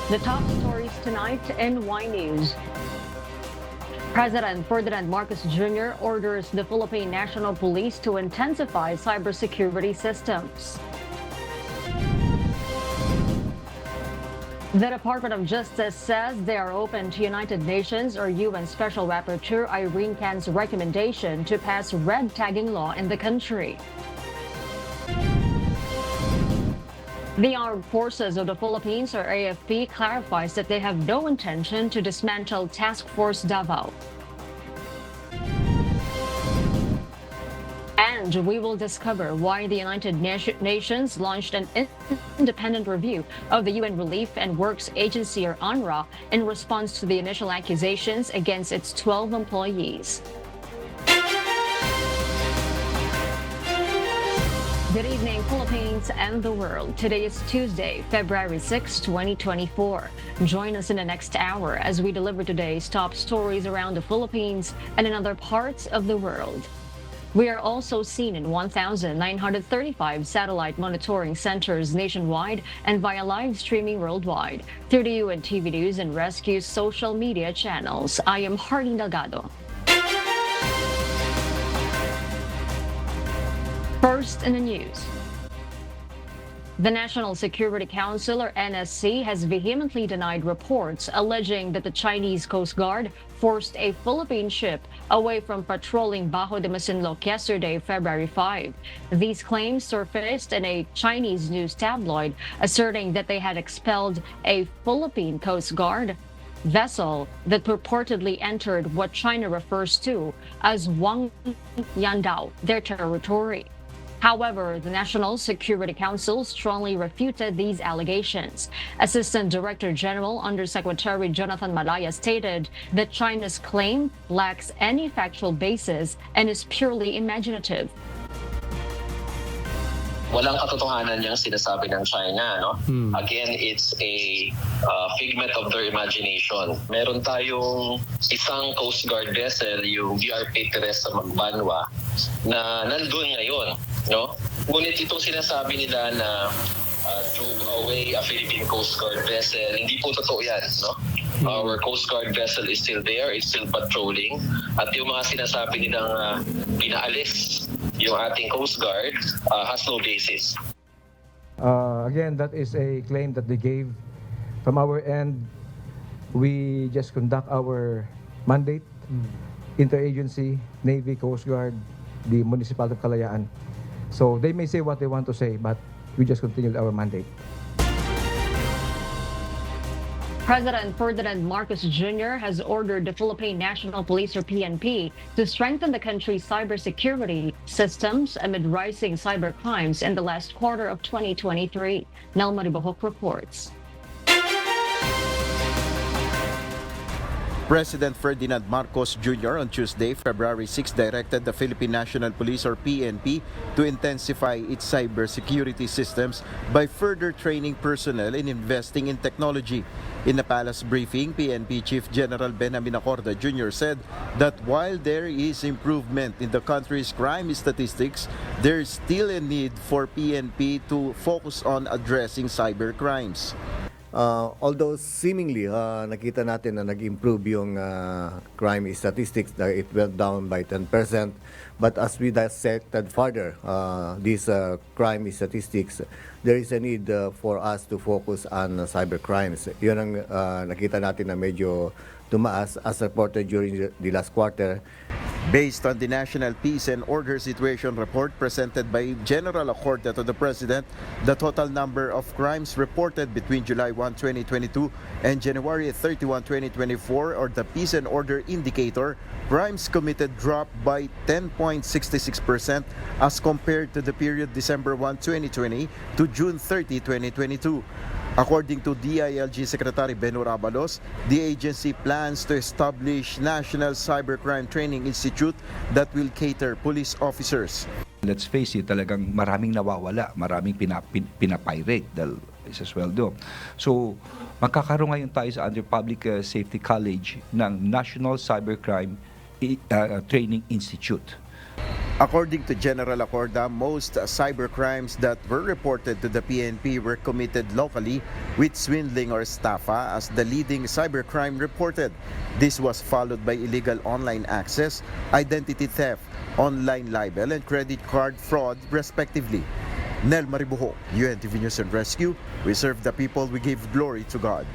The top stories tonight in Y News. President Ferdinand Marcos Jr. orders the Philippine National Police to intensify cybersecurity systems. The Department of Justice says they are open to United Nations or UN Special Rapporteur Irene Can's recommendation to pass red tagging law in the country. The Armed Forces of the Philippines, or AFP, clarifies that they have no intention to dismantle Task Force Davao. And we will discover why the United Nations launched an independent review of the UN Relief and Works Agency, or UNRWA, in response to the initial accusations against its 12 employees. Good evening, Philippines and the world. Today is Tuesday, February 6, 2024. Join us in the next hour as we deliver today's top stories around the Philippines and in other parts of the world. We are also seen in 1,935 satellite monitoring centers nationwide and via live streaming worldwide through the UNTV News and Rescue social media channels. I am Harding Delgado. First in the news. The National Security Council, or NSC, has vehemently denied reports alleging that the Chinese Coast Guard forced a Philippine ship away from patrolling Bajo de Masinloc yesterday, February 5. These claims surfaced in a Chinese news tabloid asserting that they had expelled a Philippine Coast Guard vessel that purportedly entered what China refers to as Wang Yandao, their territory. However, the National Security Council strongly refuted these allegations. Assistant Director General Undersecretary Jonathan Malaya stated that China's claim lacks any factual basis and is purely imaginative. Walang katotohanan yung sinasabi ng China, no? Again, it's a figment of their imagination. Meron tayong isang Coast Guard vessel, yung VRP Teresa Magbanwa, na nandun ngayon, no? Ngunit itong sinasabi nila na drove away a Philippine Coast Guard vessel, hindi po totoo yan, no? Our Coast Guard vessel is still there, it's still patrolling. At yung mga sinasabi nilang pinaalis yung ating Coast Guard has no basis. Again, that is a claim that they gave. From our end, we just conduct our mandate, interagency, Navy, Coast Guard, the Municipality of Kalayaan. So they may say what they want to say, but we just continue our mandate. President Ferdinand Marcos Jr. has ordered the Philippine National Police, or PNP, to strengthen the country's cybersecurity systems amid rising cyber crimes in the last quarter of 2023. Nelma Ribohok reports. President Ferdinand Marcos Jr. on Tuesday, February 6, directed the Philippine National Police, or PNP, to intensify its cybersecurity systems by further training personnel and investing in technology. In a palace briefing, PNP Chief General Benjamin Acorda Jr. said that while there is improvement in the country's crime statistics, there is still a need for PNP to focus on addressing cyber crimes. Although seemingly nakita natin na nag-improve yung crime statistics, that it went down by 10%, but as we dissected further these crime statistics, there is a need for us to focus on cyber crimes. Yun ang nakita natin na medyo tumaas as reported during the last quarter. Based on the National Peace and Order Situation Report presented by General Acorda to the President, the total number of crimes reported between July 1, 2022 and January 31, 2024, or the Peace and Order Indicator, crimes committed dropped by 10.66% as compared to the period December 1, 2020 to June 30, 2022. According to DILG Secretary Benhur Abalos, the agency plans to establish National Cybercrime Training Institute that will cater police officers. Let's face it, talagang maraming nawawala, maraming pinapirate dahil is as well do. So, magkakaroon ngayon tayo sa under Public Safety College ng National Cybercrime Training Institute. According to General Acorda, most cybercrimes that were reported to the PNP were committed locally, with swindling or estafa as the leading cybercrime reported. This was followed by illegal online access, identity theft, online libel, and credit card fraud, respectively. Nel Maribuho, UNTV News and Rescue. We serve the people, we give glory to God.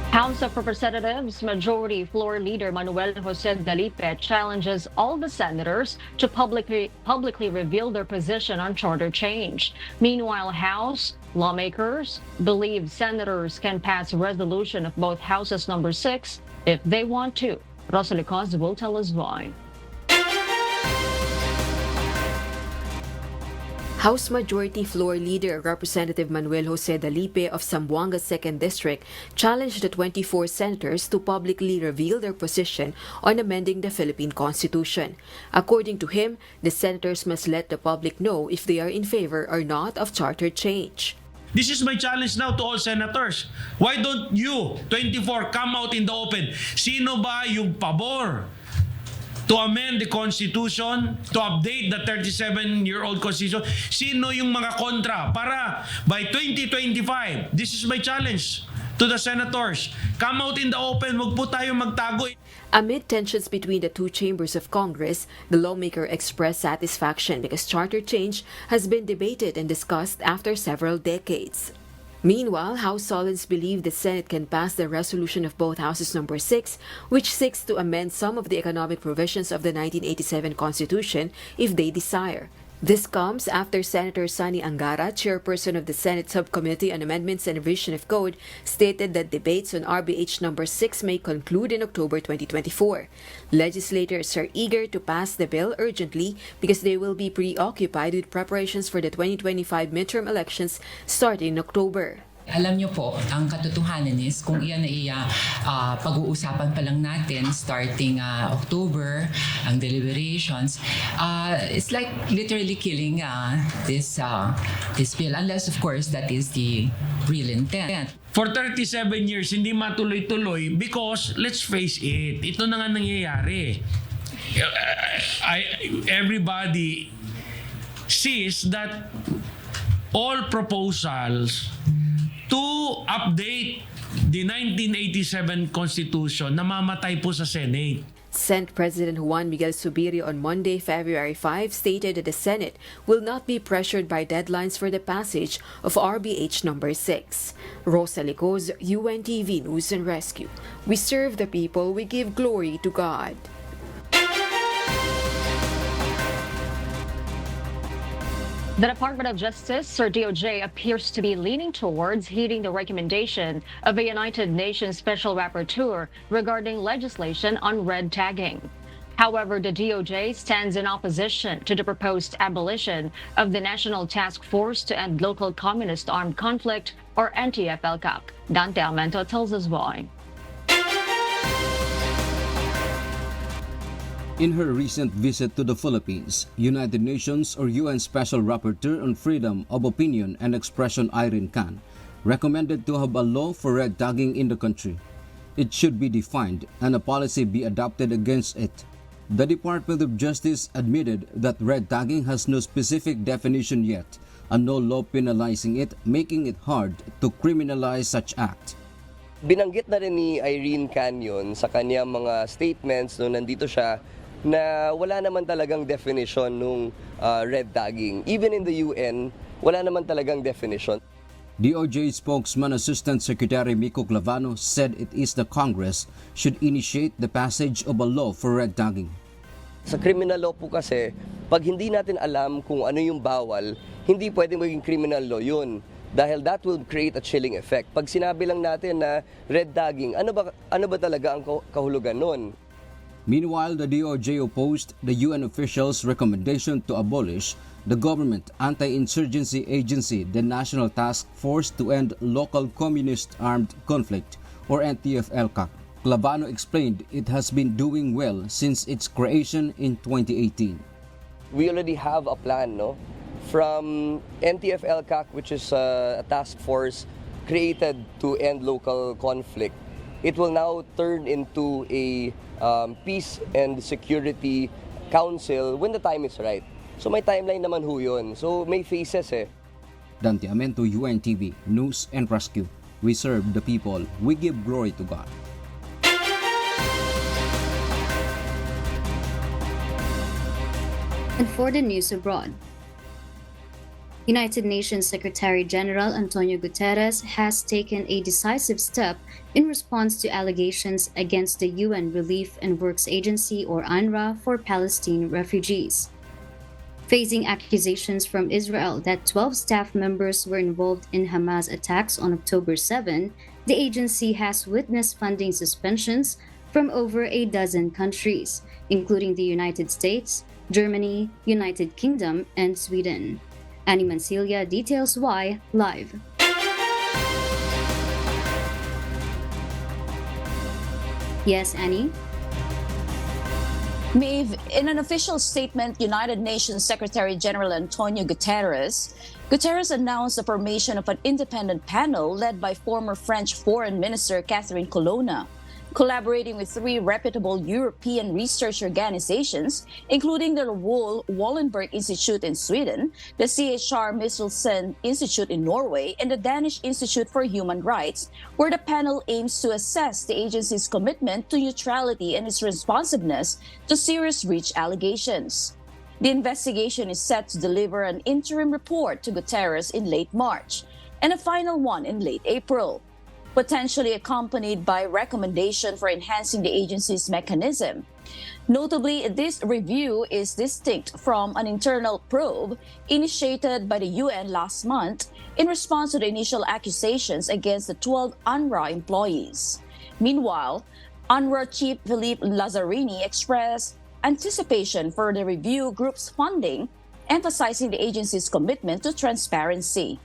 House of Representatives Majority Floor Leader Manuel Jose Dalipe challenges all the senators to publicly reveal their position on charter change. Meanwhile, House lawmakers believe senators can pass a resolution of both houses number 6 if they want to. Rosalie Cos will tell us why. House Majority Floor Leader Representative Manuel Jose Dalipe of Zamboanga 2nd District challenged the 24 senators to publicly reveal their position on amending the Philippine Constitution. According to him, the senators must let the public know if they are in favor or not of charter change. This is my challenge now to all senators. Why don't you, 24, come out in the open? Sino ba yung pabor to amend the Constitution, to update the 37-year-old Constitution? Sino yung mga kontra? Para by 2025, this is my challenge to the senators. Come out in the open, wag po tayo magtago. Amid tensions between the two chambers of Congress, the lawmaker expressed satisfaction because charter change has been debated and discussed after several decades. Meanwhile, House Solids believe the Senate can pass the resolution of both houses number 6, which seeks to amend some of the economic provisions of the 1987 Constitution if they desire. This comes after Senator Sonny Angara, chairperson of the Senate Subcommittee on Amendments and Revision of Code, stated that debates on RBH number 6 may conclude in October 2024. Legislators are eager to pass the bill urgently because they will be preoccupied with preparations for the 2025 midterm elections starting in October. Alam niyo po, ang katotohanan is kung iyan ay pag-uusapan pa lang natin starting October, ang deliberations, it's like literally killing this bill, unless of course that is the real intent. For 37 years, hindi matuloy-tuloy because, let's face it, ito na nga nangyayari. Everybody sees that all proposals to update the 1987 Constitution namamatay po sa Senate. Senate President Juan Miguel Subirio on Monday, February 5, stated that the Senate will not be pressured by deadlines for the passage of RBH number 6. Rosalie Cos, UNTV News and Rescue. We serve the people, we give glory to God. The Department of Justice, or DOJ, appears to be leaning towards heeding the recommendation of a United Nations Special Rapporteur regarding legislation on red tagging. However, the DOJ stands in opposition to the proposed abolition of the National Task Force to End Local Communist Armed Conflict, or NTFL. Dante Almento tells us why. In her recent visit to the Philippines, United Nations or UN Special Rapporteur on Freedom of Opinion and Expression Irene Khan recommended to have a law for red tagging in the country. It should be defined and a policy be adopted against it. The Department of Justice admitted that red tagging has no specific definition yet and no law penalizing it, making it hard to criminalize such act. Binanggit na rin ni Irene Khan yun sa kanyang mga statements nung nandito siya na wala naman talagang definition nung red tagging. Even in the UN, wala naman talagang definition. DOJ spokesman Assistant Secretary Miko Clavano said it is the Congress should initiate the passage of a law for red tagging. Sa criminal law po kasi, pag hindi natin alam kung ano yung bawal, hindi pwedeng maging criminal law yun. Dahil that will create a chilling effect. Pag sinabi lang natin na red tagging, ano ba talaga ang kahulugan nun? Meanwhile, the DOJ opposed the UN officials' recommendation to abolish the government anti-insurgency agency, the National Task Force to End Local Communist Armed Conflict, or NTFL. Clavano explained it has been doing well since its creation in 2018. We already have a plan, no? From NTFL, which is a task force created to end local conflict. it will now turn into a peace and security council when the time is right. So may timeline naman ho yun. So may phases eh. Dante Amento, UNTV, News and Rescue. We serve the people. We give glory to God. And for the news abroad, United Nations Secretary-General Antonio Guterres has taken a decisive step in response to allegations against the UN Relief and Works Agency, or UNRWA, for Palestine refugees. Facing accusations from Israel that 12 staff members were involved in Hamas attacks on October 7, the agency has witnessed funding suspensions from over a dozen countries, including the United States, Germany, United Kingdom, and Sweden. Annie Mancilia details why live. Yes, Annie? Maeve, in an official statement, United Nations Secretary-General Antonio Guterres announced the formation of an independent panel led by former French Foreign Minister Catherine Colonna, collaborating with 3 reputable European research organizations, including the Raoul Wallenberg Institute in Sweden, the CHR Michelsen Institute in Norway, and the Danish Institute for Human Rights, where the panel aims to assess the agency's commitment to neutrality and its responsiveness to serious breach allegations. The investigation is set to deliver an interim report to Guterres in late March and a final one in late April, potentially accompanied by recommendation for enhancing the agency's mechanism. Notably, this review is distinct from an internal probe initiated by the UN last month in response to the initial accusations against the 12 UNRWA employees. Meanwhile, UNRWA Chief Philippe Lazzarini expressed anticipation for the review group's funding, emphasizing the agency's commitment to transparency.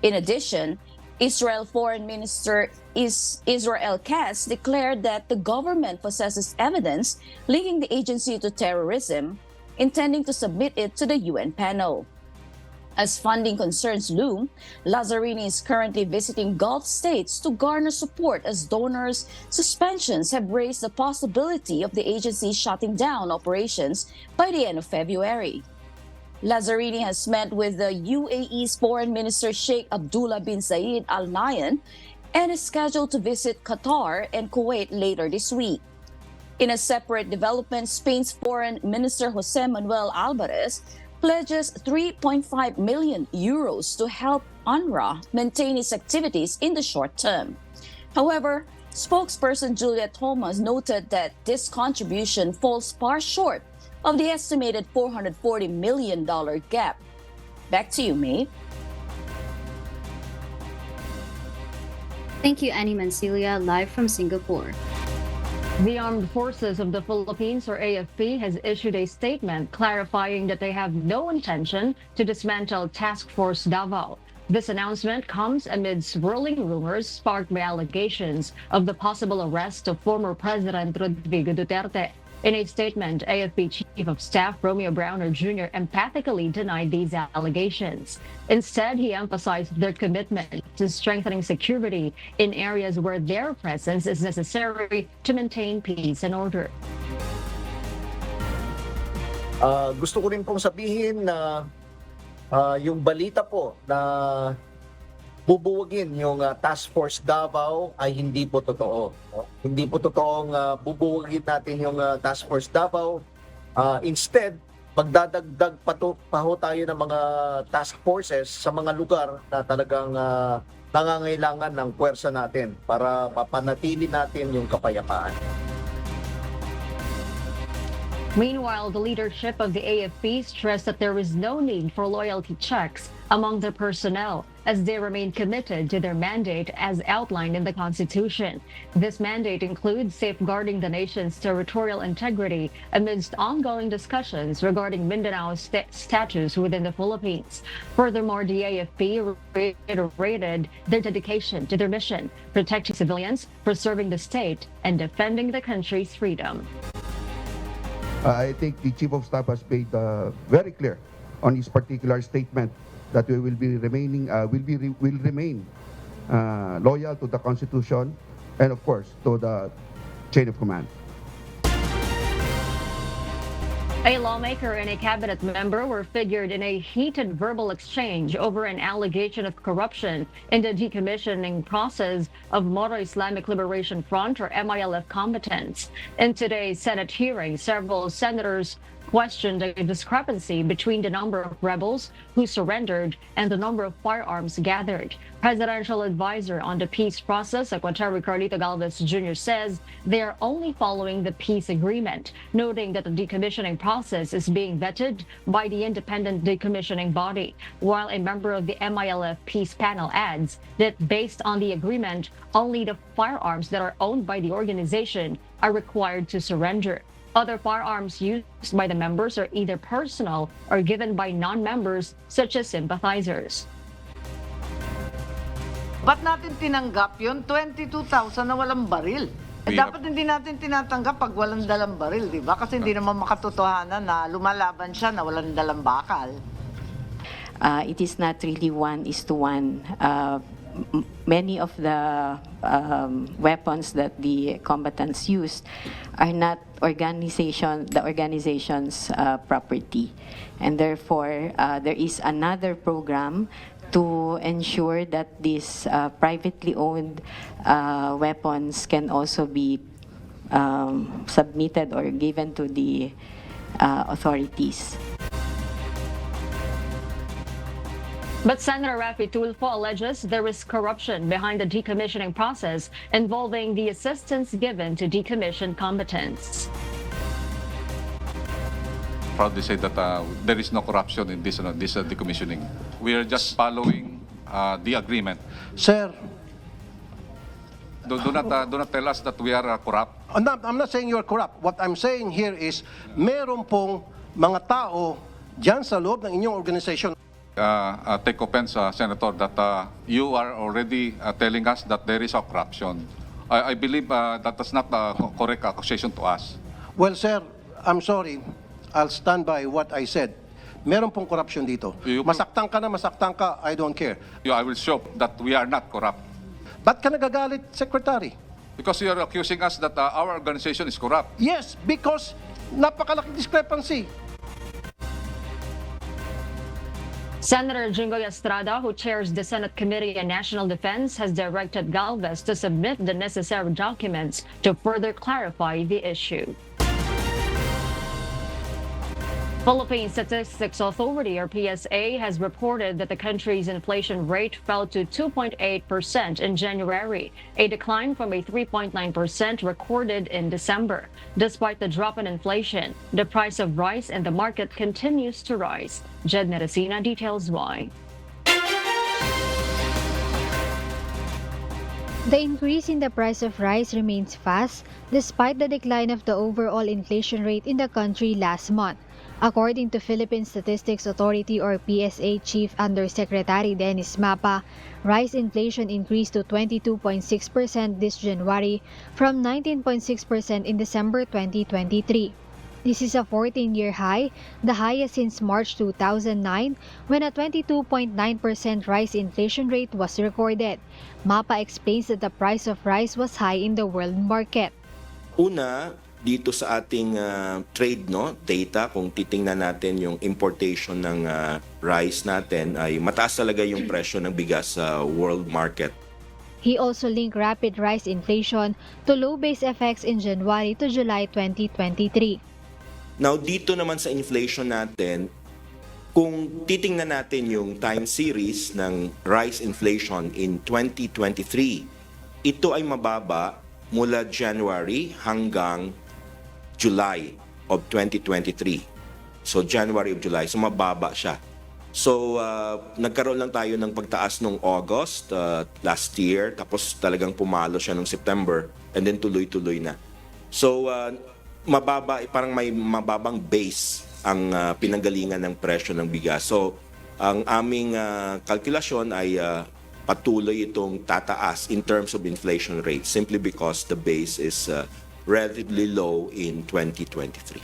In addition, Israel Foreign Minister Israel Katz declared that the government possesses evidence linking the agency to terrorism, intending to submit it to the UN panel. As funding concerns loom, Lazzarini is currently visiting Gulf states to garner support as donors' suspensions have raised the possibility of the agency shutting down operations by the end of February. Lazzarini has met with the UAE's Foreign Minister Sheikh Abdullah bin Zayed Al Nahyan and is scheduled to visit Qatar and Kuwait later this week. In a separate development, Spain's Foreign Minister Jose Manuel Alvarez pledges 3.5 million euros to help UNRWA maintain its activities in the short term. However, spokesperson Juliet Thomas noted that this contribution falls far short of the estimated $440 million gap. Back to you, May. Thank you, Annie Mancilia, live from Singapore. The Armed Forces of the Philippines, or AFP, has issued a statement clarifying that they have no intention to dismantle Task Force Davao. This announcement comes amid swirling rumors sparked by allegations of the possible arrest of former President Rodrigo Duterte. In a statement, AFP Chief of Staff Romeo Browner Jr. emphatically denied these allegations. Instead, he emphasized their commitment to strengthening security in areas where their presence is necessary to maintain peace and order. Gusto ko rin pong sabihin na yung balita po na bubuwagin yung Task Force Davao ay hindi po totoo. Hindi po totoong bubuwagin natin yung Task Force Davao. Instead, magdadagdag pa ho tayo ng mga task forces sa mga lugar na talagang nangangailangan ng puwersa natin para papanatili natin yung kapayapaan. Meanwhile, the leadership of the AFP stressed that there is no need for loyalty checks among their personnel as they remain committed to their mandate as outlined in the Constitution. This mandate includes safeguarding the nation's territorial integrity amidst ongoing discussions regarding Mindanao's status within the Philippines. Furthermore, the AFP reiterated their dedication to their mission, protecting civilians, preserving the state, and defending the country's freedom. I think the Chief of Staff has made very clear on his particular statement that we will remain loyal to the Constitution and of course to the chain of command. A lawmaker and a cabinet member were figured in a heated verbal exchange over an allegation of corruption in the decommissioning process of Moro Islamic Liberation Front or MILF combatants. In today's Senate hearing, several senators questioned a discrepancy between the number of rebels who surrendered and the number of firearms gathered. Presidential advisor on the peace process, Secretary Carlito Galvez Jr. says they are only following the peace agreement, noting that the decommissioning process is being vetted by the independent decommissioning body, while a member of the MILF peace panel adds that based on the agreement, only the firearms that are owned by the organization are required to surrender. Other firearms used by the members are either personal or given by non-members such as sympathizers. Ba't natin tinanggap yun? 22,000 na walang baril. Dapat hindi natin tinatanggap pag walang dalang baril, di ba? Kasi hindi naman makatotohanan na lumalaban siya na walang dalang bakal. It is not really 1:1. Many of the weapons that the combatants used are not the organization's property, and therefore there is another program to ensure that these privately owned weapons can also be submitted or given to the authorities. But Senator Raffy Tulfo alleges there is corruption behind the decommissioning process involving the assistance given to decommissioned combatants. Proudly say that there is no corruption in this decommissioning. We are just following the agreement. Sir, do not tell us that we are corrupt. I'm not saying you're corrupt. What I'm saying here is meron pong mga tao dyan sa loob ng inyong organization. Take offense, Senator, that you are already telling us that there is a corruption. I believe that is not a correct accusation to us. Well, sir, I'm sorry. I'll stand by what I said. Meron pong corruption dito. Masaktan ka na, masaktan ka, I don't care. I will show that we are not corrupt. Ba't ka nagagalit, Secretary? Because you are accusing us that our organization is corrupt. Yes, because napakalaking discrepancy. Senator Jingoy Estrada, who chairs the Senate Committee on National Defense, has directed Galvez to submit the necessary documents to further clarify the issue. Philippine Statistics Authority, or PSA, has reported that the country's inflation rate fell to 2.8% in January, a decline from a 3.9% recorded in December. Despite the drop in inflation, the price of rice in the market continues to rise. Jed Neresina details why. The increase in the price of rice remains fast despite the decline of the overall inflation rate in the country last month. According to Philippine Statistics Authority or PSA Chief Undersecretary Dennis Mapa, rice inflation increased to 22.6% this January from 19.6% in December 2023. This is a 14-year high, the highest since March 2009 when a 22.9% rice inflation rate was recorded. Mapa explains that the price of rice was high in the world market. Una, dito sa ating trade data, kung titingnan natin yung importation ng rice natin, ay mataas talaga yung presyo ng bigas sa world market. He also linked rapid rice inflation to low base effects in January to July 2023. Now dito naman sa inflation natin, kung titingnan natin yung time series ng rice inflation in 2023, ito ay mababa mula January hanggang July of 2023. So January of July, so mababa siya. So nagkaroon lang tayo ng pagtaas nung August last year, tapos talagang pumalo siya nung September, and then tuloy-tuloy na. So mababa, parang may mababang base ang pinanggalingan ng presyo ng bigas. So ang aming kalkulasyon ay patuloy itong tataas in terms of inflation rate simply because the base is relatively low in 2023.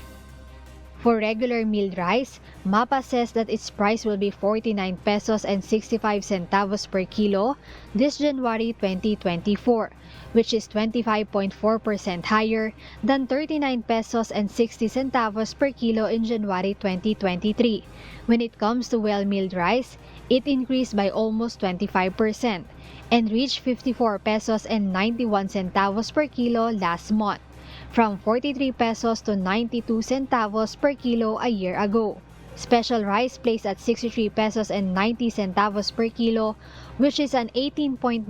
For regular milled rice, MAPA says that its price will be 49 pesos and 65 centavos per kilo this January 2024, which is 25.4% higher than 39 pesos and 60 centavos per kilo in January 2023. When it comes to well-milled rice, it increased by almost 25% and reached 54 pesos and 91 centavos per kilo last month, from 43 pesos to 92 centavos per kilo a year ago. Special rice placed at 63 pesos and 90 centavos per kilo, which is an 18.9%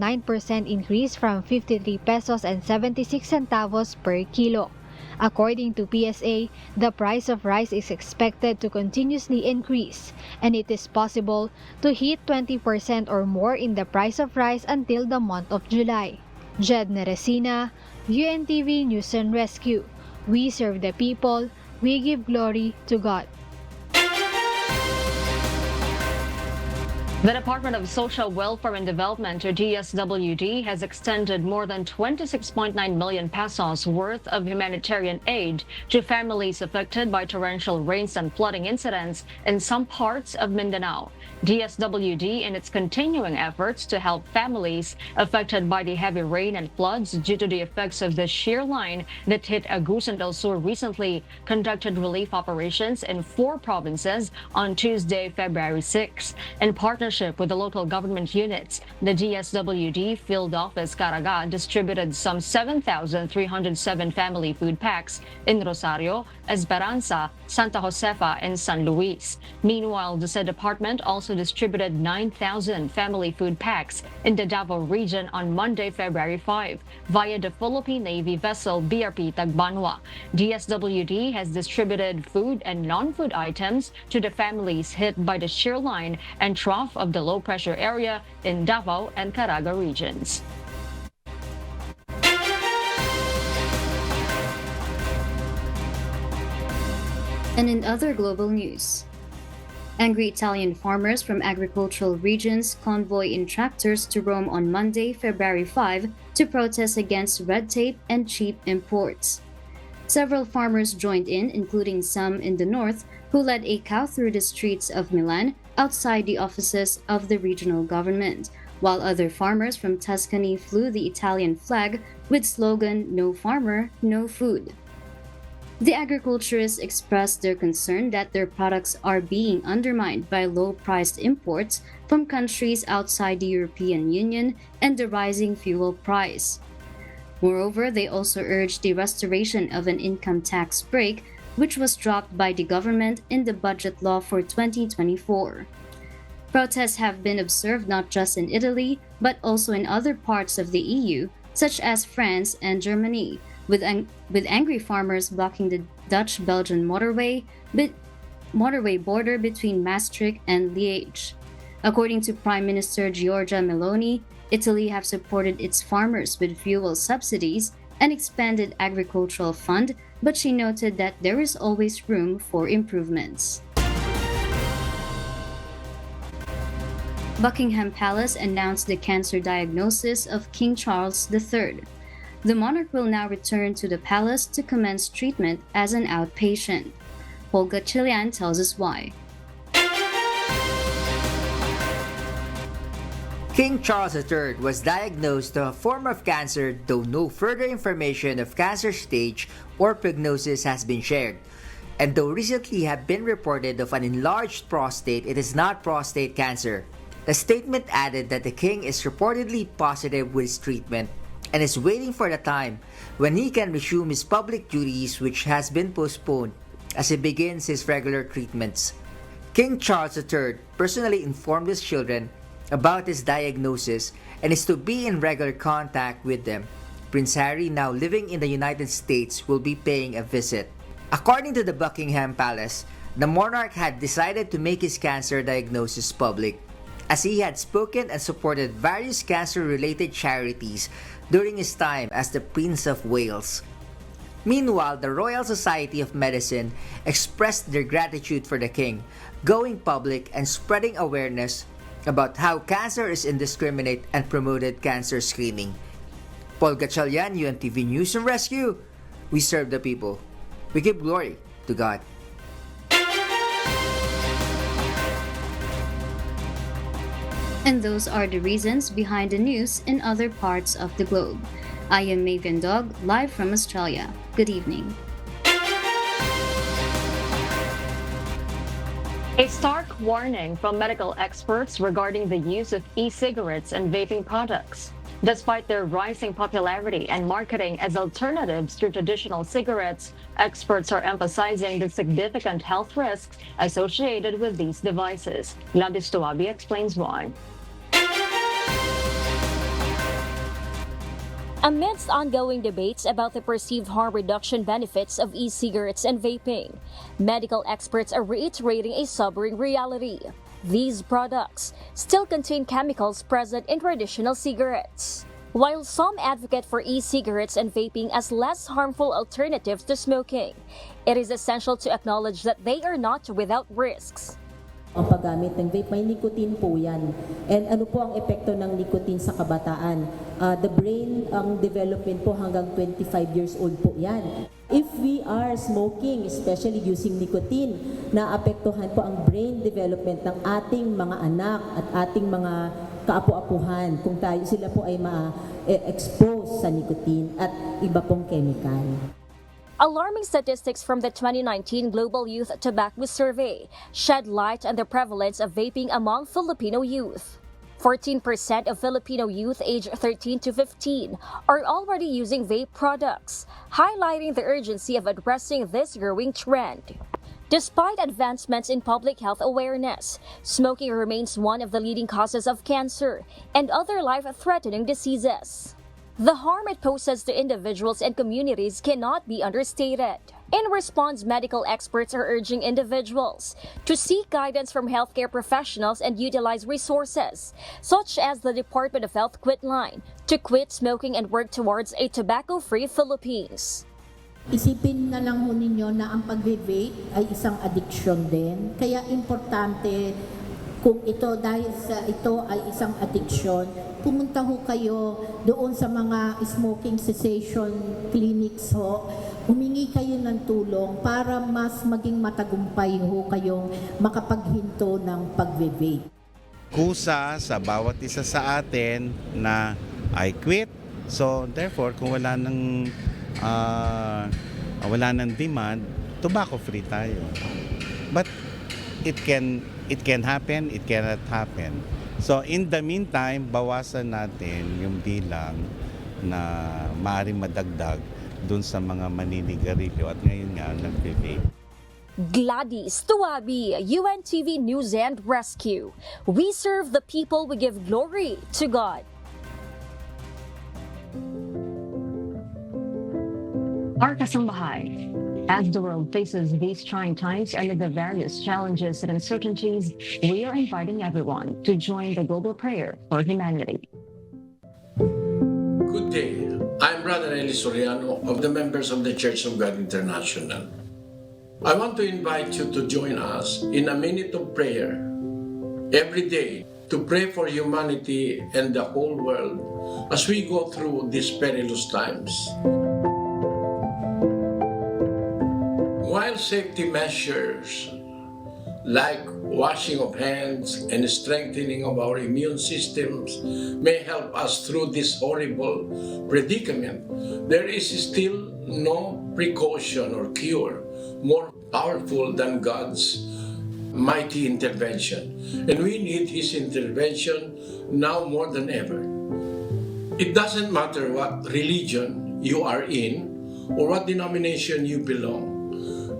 increase from 53 pesos and 76 centavos per kilo. According to PSA, the price of rice is expected to continuously increase, and it is possible to hit 20% or more in the price of rice until the month of July. Jed Neresina, UNTV News and Rescue. We serve the people, we give glory to God. The Department of Social Welfare and Development, or DSWD, has extended more than 26.9 million pesos worth of humanitarian aid to families affected by torrential rains and flooding incidents in some parts of Mindanao. DSWD, in its continuing efforts to help families affected by the heavy rain and floods due to the effects of the shear line that hit Agusan del Sur recently, conducted relief operations in 4 provinces on Tuesday, February 6. In partnership with the local government units, the DSWD Field Office Caraga distributed some 7,307 family food packs in Rosario, Esperanza, Santa Josefa, and San Luis. Meanwhile, the said department also distributed 9,000 family food packs in the Davao region on Monday, February 5, via the Philippine Navy vessel BRP Tagbanwa. DSWD has distributed food and non-food items to the families hit by the shear line and trough of the low-pressure area in Davao and Caraga regions. And in other global news, angry Italian farmers from agricultural regions convoy in tractors to Rome on Monday, February 5, to protest against red tape and cheap imports. Several farmers joined in, including some in the north, who led a cow through the streets of Milan outside the offices of the regional government, while other farmers from Tuscany flew the Italian flag with slogan "No farmer, no food." The agriculturists expressed their concern that their products are being undermined by low-priced imports from countries outside the European Union and the rising fuel price. Moreover, they also urged the restoration of an income tax break, which was dropped by the government in the budget law for 2024. Protests have been observed not just in Italy, but also in other parts of the EU, such as France and Germany, with angry farmers blocking the Dutch-Belgian motorway border between Maastricht and Liège. According to Prime Minister Giorgia Meloni, Italy have supported its farmers with fuel subsidies and expanded agricultural fund, but she noted that there is always room for improvements. Buckingham Palace announced the cancer diagnosis of King Charles III. The monarch will now return to the palace to commence treatment as an outpatient. Olga Chilian tells us why. King Charles III was diagnosed with a form of cancer, though no further information of cancer stage or prognosis has been shared. And though recently have been reported of an enlarged prostate, it is not prostate cancer. The statement added that the king is reportedly positive with his treatment and is waiting for the time when he can resume his public duties, which has been postponed as he begins his regular treatments. King Charles III personally informed his children about his diagnosis and is to be in regular contact with them. Prince Harry, now living in the United States, will be paying a visit. According to the Buckingham Palace, the monarch had decided to make his cancer diagnosis public, as he had spoken and supported various cancer-related charities during his time as the Prince of Wales. Meanwhile, the Royal Society of Medicine expressed their gratitude for the king, going public and spreading awareness about how cancer is indiscriminate and promoted cancer screening. Paul Gatchalian, UNTV News and Rescue. We serve the people. We give glory to God. And those are the reasons behind the news in other parts of the globe. I am Mavian Dog, live from Australia. Good evening. A stark warning from medical experts regarding the use of e-cigarettes and vaping products. Despite their rising popularity and marketing as alternatives to traditional cigarettes, experts are emphasizing the significant health risks associated with these devices. Gladys Tuabi explains why. Amidst ongoing debates about the perceived harm reduction benefits of e-cigarettes and vaping, medical experts are reiterating a sobering reality. These products still contain chemicals present in traditional cigarettes. While some advocate for e-cigarettes and vaping as less harmful alternatives to smoking, it is essential to acknowledge that they are not without risks. Ang paggamit ng vape, may nicotine po yan. And ano po ang epekto ng nicotine sa kabataan? The brain, ang development po hanggang 25 years old po yan. If we are smoking, especially using nicotine, naapektuhan po ang brain development ng ating mga anak at ating mga kaapu-apuhan kung sila po ay ma-expose sa nicotine at iba pong chemical. Alarming statistics from the 2019 Global Youth Tobacco Survey shed light on the prevalence of vaping among Filipino youth. 14% of Filipino youth aged 13 to 15 are already using vape products, highlighting the urgency of addressing this growing trend. Despite advancements in public health awareness, smoking remains one of the leading causes of cancer and other life-threatening diseases. The harm it poses to individuals and communities cannot be understated. In response, medical experts are urging individuals to seek guidance from healthcare professionals and utilize resources, such as the Department of Health Quit Line, to quit smoking and work towards a tobacco-free Philippines. Isipin na lang ho ninyo na ang pag-vape ay isang addiction din. Kaya importante kung ito dahil sa ito ay isang addiction, pumunta ho kayo doon sa mga smoking cessation clinics ho. Humingi kayo ng tulong para mas maging matagumpay ho kayong makapaghinto ng pag-vape. Kusa sa bawat isa sa atin na I quit. So therefore, kung wala ng demand, tobacco free tayo. But it can happen, it cannot happen. So in the meantime, bawasan natin yung bilang na maaaring madagdag dun sa mga maninigarilyo at ngayon nga nagbe-vape. Gladys Tuabi, UNTV News and Rescue. We serve the people, we give glory to God. Our kasambahay. As the world faces these trying times amid the various challenges and uncertainties, we are inviting everyone to join the global prayer for humanity. Good day. I'm Brother Eli Soriano of the members of the Church of God International. I want to invite you to join us in a minute of prayer every day to pray for humanity and the whole world as we go through these perilous times. While safety measures like washing of hands and strengthening of our immune systems may help us through this horrible predicament, there is still no precaution or cure more powerful than God's mighty intervention. And we need His intervention now more than ever. It doesn't matter what religion you are in or what denomination you belong.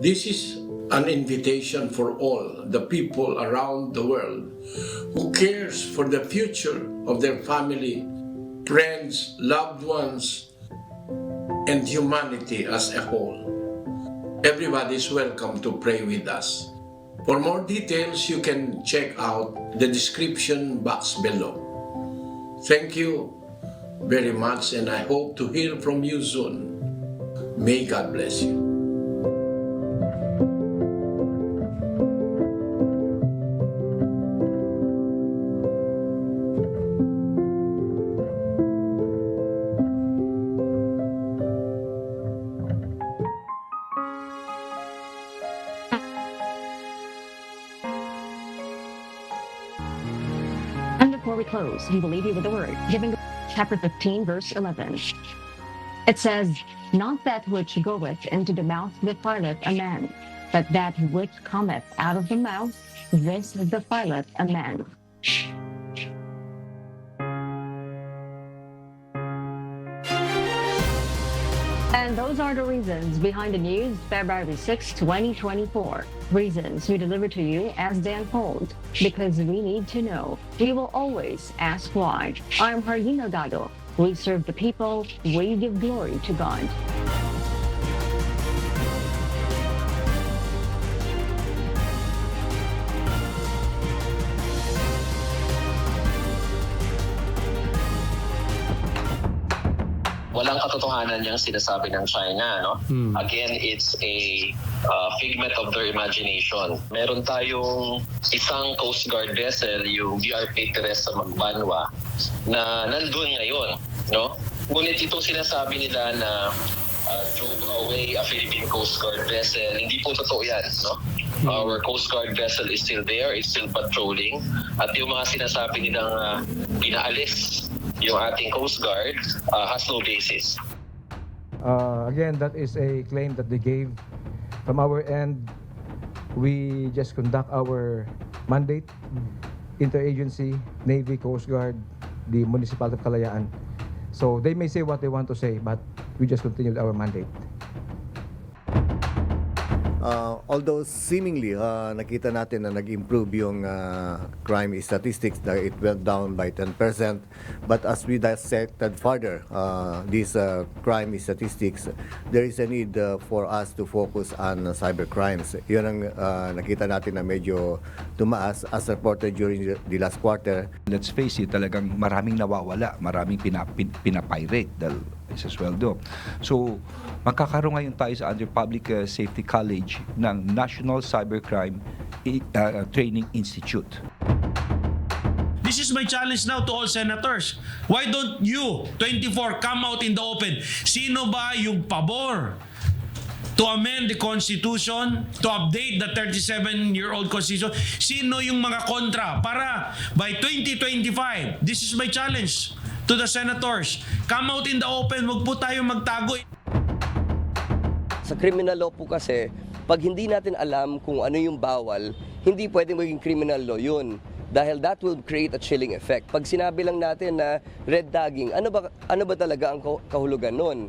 This is an invitation for all the people around the world who cares for the future of their family, friends, loved ones, and humanity as a whole. Everybody is welcome to pray with us. For more details, you can check out the description box below. Thank you very much, and I hope to hear from you soon. May God bless you. we close, we will leave you with the word, giving chapter 15, verse 11. It says, "Not that which goeth into the mouth defileth a man, but that which cometh out of the mouth, this defileth a man." And those are the reasons behind the news, February 6, 2024. Reasons we deliver to you as they unfold, because we need to know. We will always ask why. I'm Harlina Gado. We serve the people. We give glory to God. Walang katotohanan yung sinasabi ng China, no? Again, it's a figment of their imagination. Meron tayong isang Coast Guard vessel, yung BRP Teresa Magbanwa, na nandun ngayon, no? Ngunit itong sinasabi nila na drove away a Philippine Coast Guard vessel, hindi po totoo yan, no? Our Coast Guard vessel is still there, it's still patrolling. At yung mga sinasabi nilang pinaalis yung ating Coast Guard has no basis. Again, that is a claim that they gave. From our end, we just conduct our mandate, interagency, Navy, Coast Guard, the Municipality of Kalayaan. So they may say what they want to say, but we just continue with our mandate. Although seemingly nakita natin na nag-improve yung crime statistics, that it went down by 10%, but as we dissected further these crime statistics, there is a need for us to focus on cyber crimes. Yun ang nakita natin na medyo tumaas as reported during the last quarter. Let's face it, talagang maraming nawawala, maraming pinapirate dahil sa sweldo. So, magkakaroon ngayon tayo sa Under Public Safety College ng National Cybercrime Training Institute. This is my challenge now to all senators. Why don't you, 24, come out in the open? Sino ba yung pabor to amend the Constitution, to update the 37-year-old Constitution? Sino yung mga kontra? Para by 2025, this is my challenge to the senators. Come out in the open, wag po tayo magtago. Sa criminal law po kasi, pag hindi natin alam kung ano yung bawal, hindi pwedeng maging criminal law yun. Dahil that will create a chilling effect. Pag sinabi lang natin na red tagging, ano ba talaga ang kahulugan nun?